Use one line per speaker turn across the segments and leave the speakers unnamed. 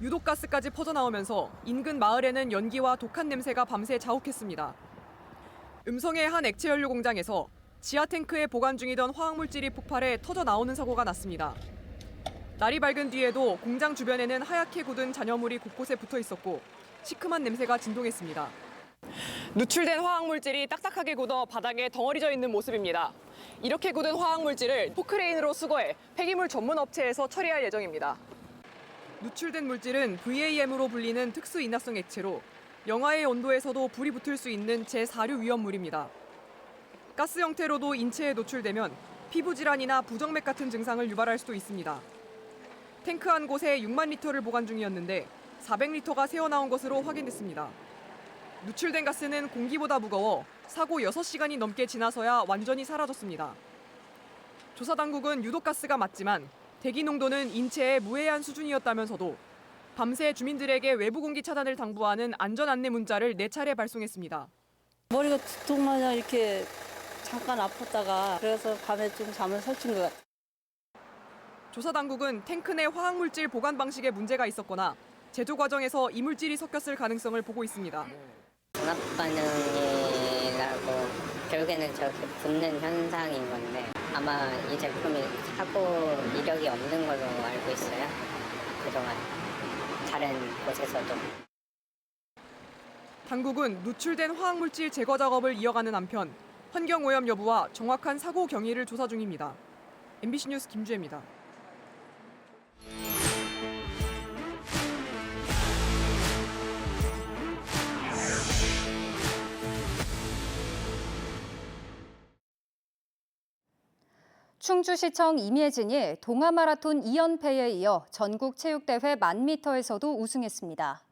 유독가스까지 퍼져나오면서 인근 마을에는 연기와 독한 냄새가 밤새 자욱했습니다. 음성의 한 액체연료 공장에서 지하 탱크에 보관 중이던 화학물질이 폭발해 터져 나오는 사고가 났습니다. 날이 밝은 뒤에도 공장 주변에는 하얗게 굳은 잔여물이 곳곳에 붙어 있었고 시큼한 냄새가 진동했습니다. 누출된 화학물질이 딱딱하게 굳어 바닥에 덩어리져 있는 모습입니다. 이렇게 굳은 화학물질을 포크레인으로 수거해 폐기물 전문 업체에서 처리할 예정입니다. 누출된 물질은 VAM으로 불리는 특수 인화성 액체로 영하의 온도에서도 불이 붙을 수 있는 제4류 위험물입니다. 가스 형태로도 인체에 노출되면 피부 질환이나 부정맥 같은 증상을 유발할 수도 있습니다. 탱크 한 곳에 6만 리터를 보관 중이었는데 400리터가 새어나온 것으로 확인됐습니다. 누출된 가스는 공기보다 무거워 사고 6시간이 넘게 지나서야 완전히 사라졌습니다. 조사 당국은 유독가스가 맞지만 대기 농도는 인체에 무해한 수준이었다면서도 밤새 주민들에게 외부 공기 차단을 당부하는 안전 안내 문자를 4차례 발송했습니다.
머리가 두통마냥 이렇게 잠깐 아팠다가 그래서 밤에 좀 잠을 설친 것 같아요.
조사 당국은 탱크 내 화학물질 보관 방식에 문제가 있었거나 제조 과정에서 이물질이 섞였을 가능성을 보고 있습니다.
중합 반응이라고 결국에는 저렇게 붙는 현상인 건데 아마 이 제품이 사고 이력이 없는 걸로 알고 있어요. 그동안 다른 곳에서도.
당국은 누출된 화학물질 제거 작업을 이어가는 한편 환경오염 여부와 정확한 사고 경위를 조사 중입니다. MBC 뉴스 김주혜입니다.
충주시청 임예진이 동아마라톤 2연패에 이어 전국체육대회 1000m에서도 우승했습니다.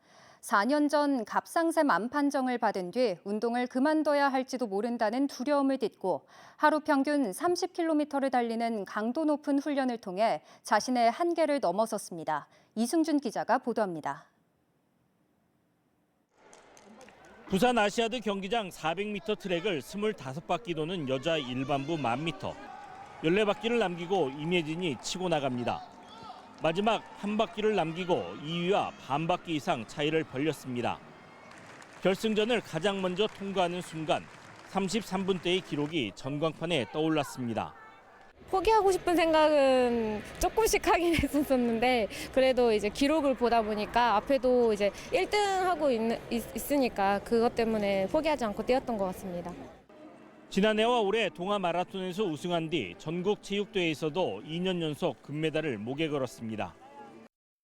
4년 전 갑상샘 암 판정을 받은 뒤 운동을 그만둬야 할지도 모른다는 두려움을 딛고 하루 평균 30km를 달리는 강도 높은 훈련을 통해 자신의 한계를 넘어섰습니다. 이승준 기자가 보도합니다.
부산 아시아드 경기장 400m 트랙을 25바퀴 도는 여자 일반부 1000m. 14바퀴를 남기고 임예진이 치고 나갑니다. 마지막 한 바퀴를 남기고 2위와 반 바퀴 이상 차이를 벌렸습니다. 결승전을 가장 먼저 통과하는 순간 33분대의 기록이 전광판에 떠올랐습니다.
포기하고 싶은 생각은 조금씩 하긴 했었는데 그래도 이제 기록을 보다 보니까 앞에도 이제 1등 하고 있으니까 그것 때문에 포기하지 않고 뛰었던 것 같습니다.
지난해와 올해 동아 마라톤에서 우승한 뒤 전국 체육대회에서도 2년 연속 금메달을 목에 걸었습니다.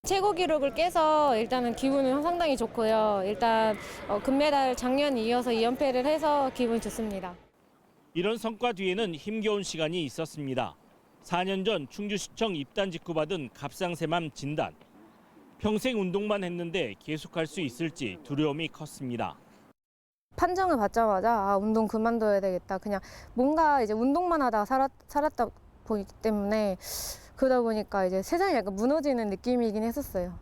최고 기록을 깨서 일단은 기분은 상당히 좋고요. 일단 금메달 작년 이어서 2연패를 해서 기분이 좋습니다.
이런 성과 뒤에는 힘겨운 시간이 있었습니다. 4년 전 충주시청 입단 직후 받은 갑상샘암 진단. 평생 운동만 했는데 계속할 수 있을지 두려움이 컸습니다.
판정을 받자마자 운동 그만둬야 되겠다. 그냥 뭔가 이제 운동만 하다가 살았다 보기 때문에 그러다 보니까 이제 세상이 약간 무너지는 느낌이긴 했었어요.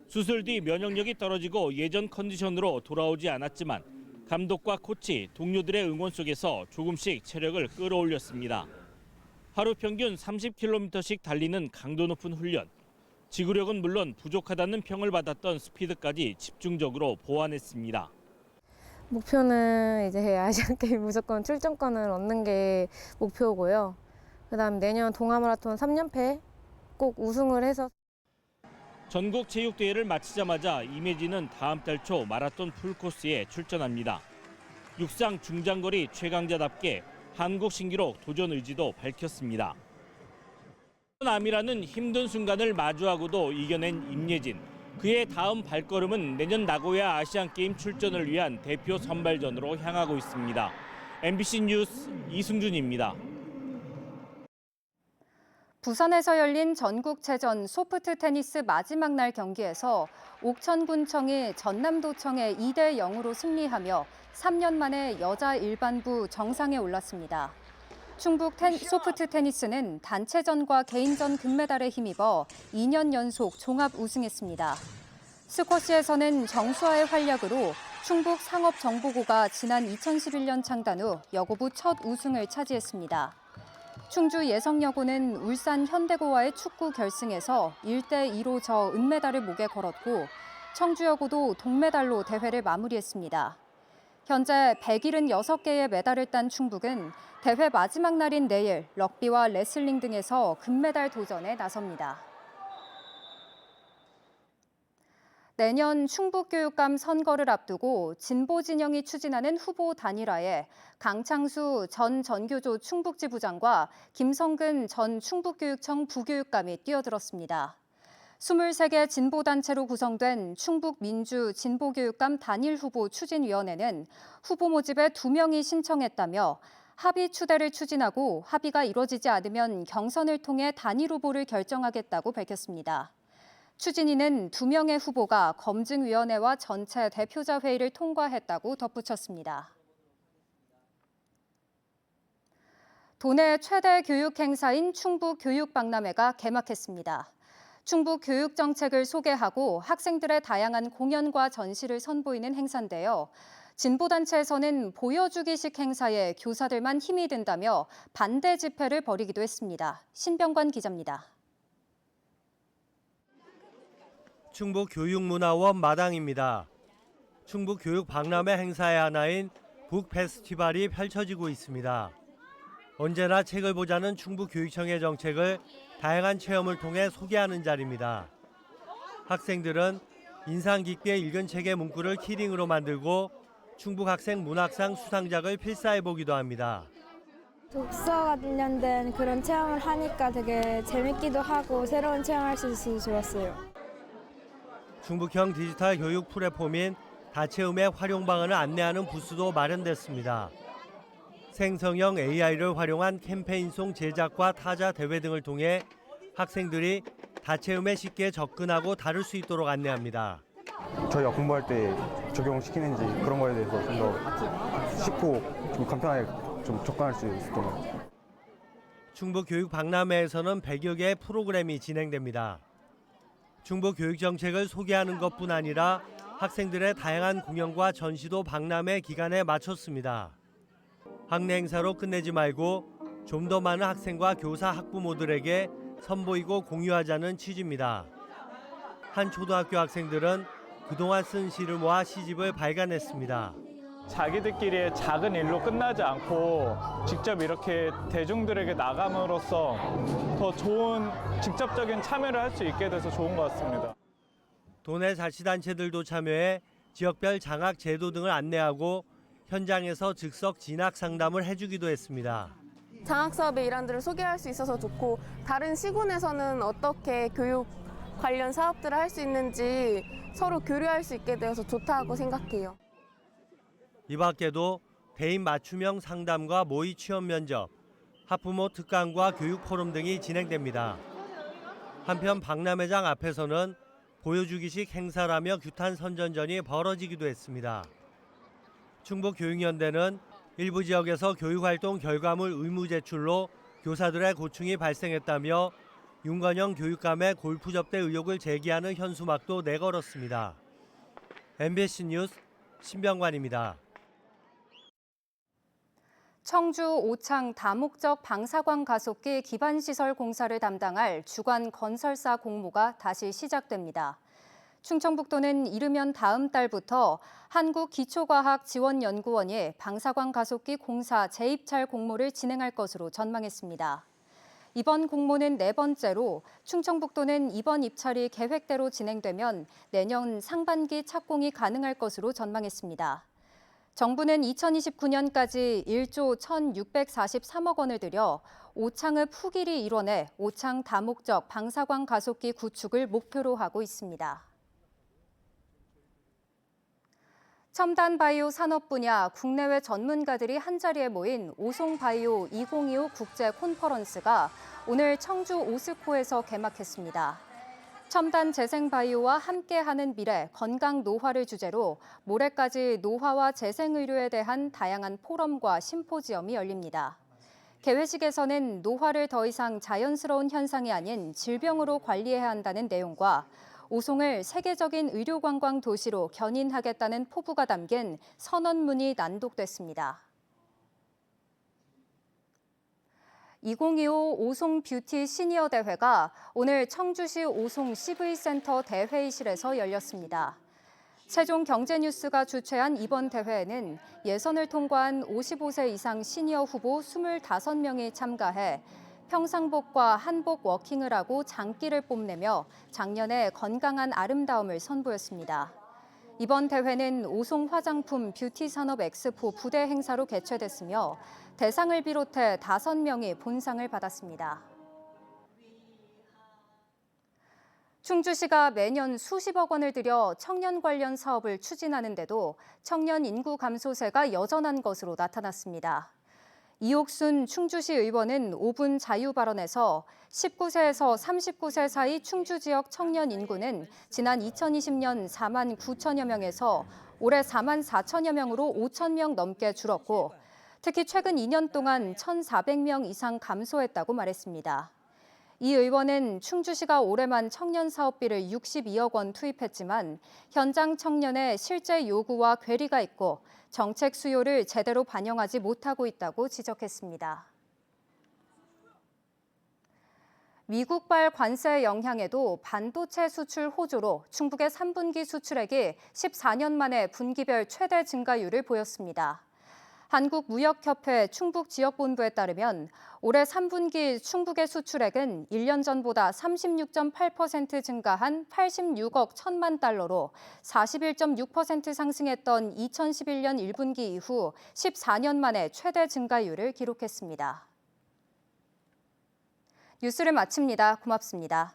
수술 뒤 면역력이 떨어지고 예전 컨디션으로 돌아오지 않았지만 감독과 코치, 동료들의 응원 속에서 조금씩 체력을 끌어올렸습니다. 하루 평균 30km씩 달리는 강도 높은 훈련. 지구력은 물론 부족하다는 평을 받았던 스피드까지 집중적으로 보완했습니다.
목표는 이제 아시안게임 무조건 출전권을 얻는 게 목표고요. 그다음 내년 동아마라톤 3연패 꼭 우승을 해서.
전국 체육대회를 마치자마자 임예진은 다음 달 초 마라톤 풀코스에 출전합니다. 육상 중장거리 최강자답게 한국 신기록 도전 의지도 밝혔습니다. 암이라는 힘든 순간을 마주하고도 이겨낸 임예진. 그의 다음 발걸음은 내년 나고야 아시안게임 출전을 위한 대표 선발전으로 향하고 있습니다. MBC 뉴스 이승준입니다.
부산에서 열린 전국체전 소프트 테니스 마지막 날 경기에서 옥천군청이 전남도청에 2대0으로 승리하며 3년 만에 여자 일반부 정상에 올랐습니다. 충북 소프트 테니스는 단체전과 개인전 금메달에 힘입어 2년 연속 종합 우승했습니다. 스쿼시에서는 정수아의 활약으로 충북 상업정보고가 지난 2011년 창단 후 여고부 첫 우승을 차지했습니다. 충주 예성여고는 울산 현대고와의 축구 결승에서 1대2로 져 은메달을 목에 걸었고 청주여고도 동메달로 대회를 마무리했습니다. 현재 176개의 메달을 딴 충북은 대회 마지막 날인 내일 럭비와 레슬링 등에서 금메달 도전에 나섭니다. 내년 충북교육감 선거를 앞두고 진보 진영이 추진하는 후보 단일화에 강창수 전 전교조 충북지부장과 김성근 전 충북교육청 부교육감이 뛰어들었습니다. 23개 진보단체로 구성된 충북민주진보교육감 단일 후보 추진위원회는 후보 모집에 2명이 신청했다며 합의 추대를 추진하고 합의가 이뤄지지 않으면 경선을 통해 단일 후보를 결정하겠다고 밝혔습니다. 추진위는 2명의 후보가 검증위원회와 전체 대표자 회의를 통과했다고 덧붙였습니다. 도내 최대 교육 행사인 충북교육박람회가 개막했습니다. 충북 교육 정책을 소개하고 학생들의 다양한 공연과 전시를 선보이는 행사인데요. 진보단체에서는 보여주기식 행사에 교사들만 힘이 든다며 반대 집회를 벌이기도 했습니다. 신병관 기자입니다.
충북교육문화원 마당입니다. 충북교육박람회 행사의 하나인 북페스티벌이 펼쳐지고 있습니다. 언제나 책을 보자는 충북교육청의 정책을 다양한 체험을 통해 소개하는 자리입니다. 학생들은 인상 깊게 읽은 책의 문구를 키링으로 만들고 충북학생 문학상 수상작을 필사해보기도 합니다.
독서와 관련된 그런 체험을 하니까 되게 재밌기도 하고 새로운 체험할 수 있어서 좋았어요.
충북형 디지털 교육 플랫폼인 다채움의 활용 방안을 안내하는 부스도 마련됐습니다. 생성형 AI를 활용한 캠페인송 제작과 타자 대회 등을 통해 학생들이 다채움에 쉽게 접근하고 다룰 수 있도록 안내합니다.
저희가 공부할 때 적용시키는지 그런 거에 대해서 좀 더 쉽고 좀 간편하게 좀 접근할 수 있었던 것 같아요.
충북교육박람회에서는 100여 개의 프로그램이 진행됩니다. 충북 교육 정책을 소개하는 것뿐 아니라 학생들의 다양한 공연과 전시도 박람회 기간에 마쳤습니다. 학내 행사로 끝내지 말고 좀 더 많은 학생과 교사, 학부모들에게 선보이고 공유하자는 취지입니다. 한 초등학교 학생들은 그동안 쓴 시를 모아 시집을 발간했습니다.
자기들끼리의 작은 일로 끝나지 않고 직접 이렇게 대중들에게 나감으로써 더 좋은 직접적인 참여를 할 수 있게 돼서 좋은 것 같습니다.
도내 자치단체들도 참여해 지역별 장학 제도 등을 안내하고 현장에서 즉석 진학 상담을 해주기도 했습니다.
장학 사업의 일환들을 소개할 수 있어서 좋고 다른 시군에서는 어떻게 교육 관련 사업들을 할 수 있는지 서로 교류할 수 있게 되어서 좋다고 생각해요.
이 밖에도 대인 맞춤형 상담과 모의 취업 면접, 학부모 특강과 교육 포럼 등이 진행됩니다. 한편 박람회장 앞에서는 보여주기식 행사라며 규탄 선전전이 벌어지기도 했습니다. 충북교육연대는 일부 지역에서 교육활동 결과물 의무 제출로 교사들의 고충이 발생했다며 윤건영 교육감의 골프 접대 의혹을 제기하는 현수막도 내걸었습니다. MBC 뉴스 신병관입니다.
청주 오창 다목적 방사광 가속기 기반시설 공사를 담당할 주관 건설사 공모가 다시 시작됩니다. 충청북도는 이르면 다음 달부터 한국기초과학지원연구원이 방사광 가속기 공사 재입찰 공모를 진행할 것으로 전망했습니다. 이번 공모는 4번째로 충청북도는 이번 입찰이 계획대로 진행되면 내년 상반기 착공이 가능할 것으로 전망했습니다. 정부는 2029년까지 1조 1,643억 원을 들여 오창읍 후기리 일원에 오창 다목적 방사광 가속기 구축을 목표로 하고 있습니다. 첨단 바이오 산업 분야 국내외 전문가들이 한자리에 모인 오송바이오 2025 국제 콘퍼런스가 오늘 청주 오스코에서 개막했습니다. 첨단 재생 바이오와 함께하는 미래, 건강 노화를 주제로 모레까지 노화와 재생의료에 대한 다양한 포럼과 심포지엄이 열립니다. 개회식에서는 노화를 더 이상 자연스러운 현상이 아닌 질병으로 관리해야 한다는 내용과 오송을 세계적인 의료관광 도시로 견인하겠다는 포부가 담긴 선언문이 낭독됐습니다. 2025 오송 뷰티 시니어 대회가 오늘 청주시 오송 CV센터 대회의실에서 열렸습니다. 세종경제뉴스가 주최한 이번 대회에는 예선을 통과한 55세 이상 시니어 후보 25명이 참가해 평상복과 한복 워킹을 하고 장기를 뽐내며 작년에 건강한 아름다움을 선보였습니다. 이번 대회는 오송 화장품 뷰티 산업 엑스포 부대 행사로 개최됐으며 대상을 비롯해 5명이 본상을 받았습니다. 충주시가 매년 수십억 원을 들여 청년 관련 사업을 추진하는데도 청년 인구 감소세가 여전한 것으로 나타났습니다. 이옥순 충주시 의원은 5분 자유 발언에서 19세에서 39세 사이 충주 지역 청년 인구는 지난 2020년 4만 9천여 명에서 올해 4만 4천여 명으로 5천 명 넘게 줄었고 특히 최근 2년 동안 1,400명 이상 감소했다고 말했습니다. 이 의원은 충주시가 올해만 청년 사업비를 62억 원 투입했지만 현장 청년의 실제 요구와 괴리가 있고 정책 수요를 제대로 반영하지 못하고 있다고 지적했습니다. 미국발 관세 영향에도 반도체 수출 호조로 충북의 3분기 수출액이 14년 만에 분기별 최대 증가율을 보였습니다. 한국무역협회 충북지역본부에 따르면 올해 3분기 충북의 수출액은 1년 전보다 36.8% 증가한 86억 1천만 달러로 41.6% 상승했던 2011년 1분기 이후 14년 만에 최대 증가율을 기록했습니다. 뉴스를 마칩니다. 고맙습니다.